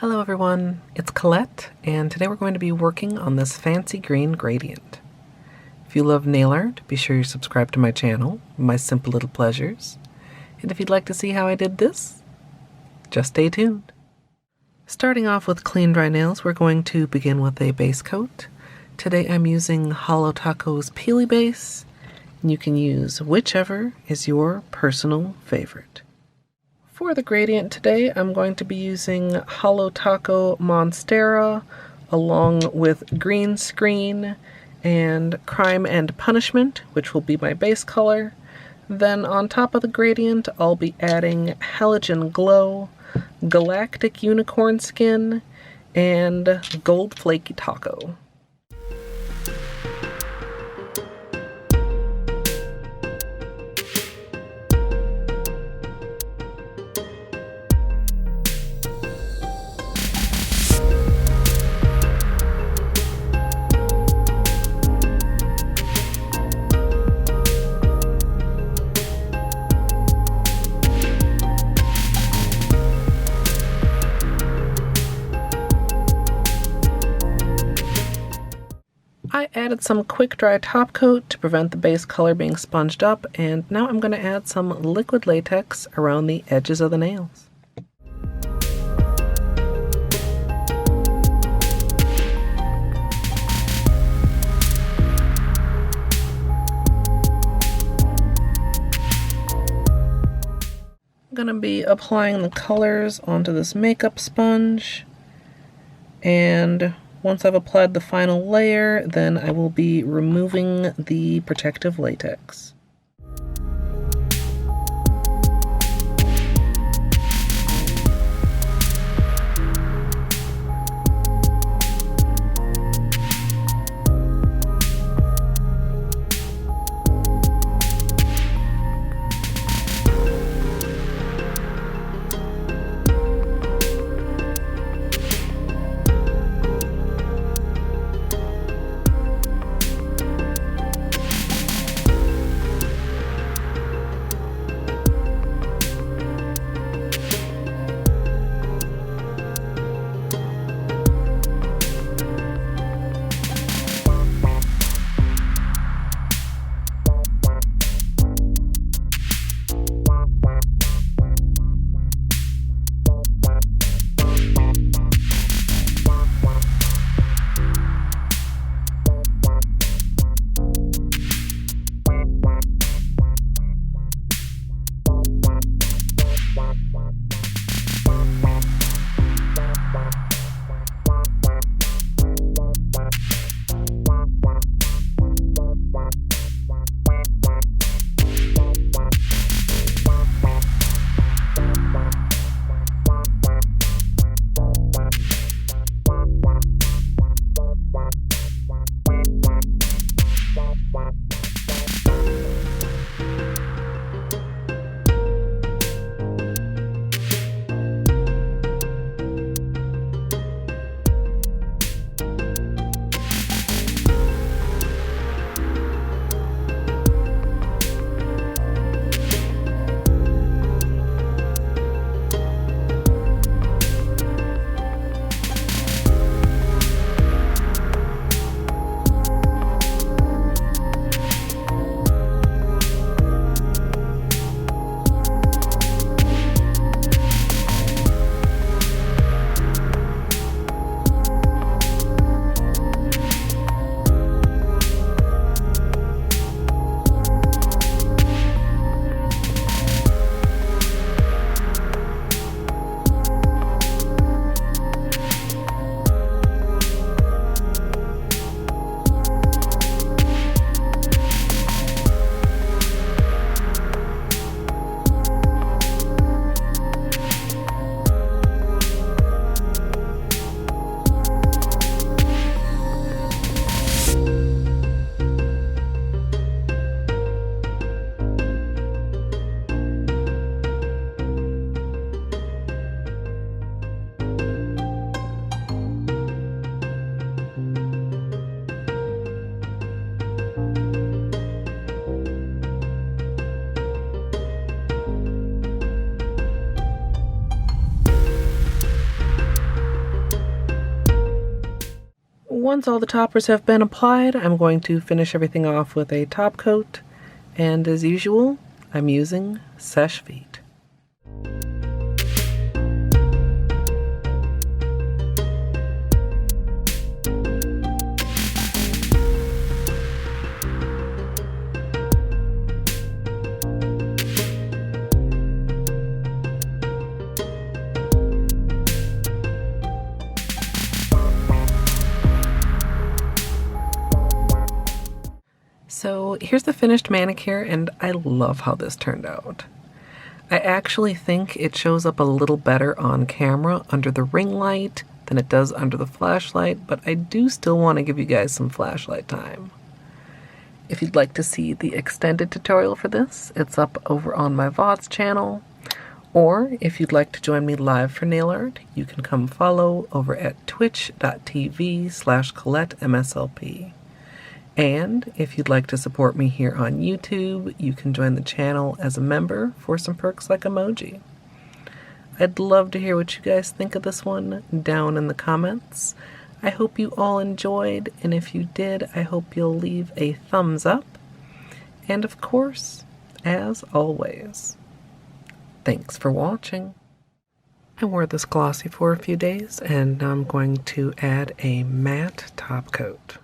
Hello everyone, it's Colette, and today we're going to be working on this fancy green gradient. If you love nail art, be sure you subscribe to my channel, My Simple Little Pleasures. And if you'd like to see how I did this, just stay tuned. Starting off with clean dry nails, we're going to begin with a base coat. Today I'm using Holo Taco's Peely Base, and you can use whichever is your personal favorite. For the gradient today, I'm going to be using Holo Taco Monstera along with Green Screen and Crime and Punishment, which will be my base color. Then on top of the gradient, I'll be adding Halogen Glow, Galactic Unicorn Skin, and Gold Flakie Taco. I added some quick dry top coat to prevent the base color being sponged up, and now I'm going to add some liquid latex around the edges of the nails. I'm going to be applying the colors onto this makeup sponge, and once I've applied the final layer, then I will be removing the protective latex. once all the toppers have been applied, I'm going to finish everything off with a top coat, and as usual, I'm using Seche Vite. So here's the finished manicure, and I love how this turned out. I actually think it shows up a little better on camera under the ring light than it does under the flashlight, but I do still want to give you guys some flashlight time. If you'd like to see the extended tutorial for this, it's up over on my VODs channel. Or if you'd like to join me live for nail art, you can come follow over at twitch.tv/Colette MSLP. And if you'd like to support me here on YouTube, you can join the channel as a member for some perks like emoji. I'd love to hear what you guys think of this one down in the comments. I hope you all enjoyed, and if you did, I hope you'll leave a thumbs up. And of course, as always, thanks for watching. I wore this glossy for a few days, and now I'm going to add a matte top coat.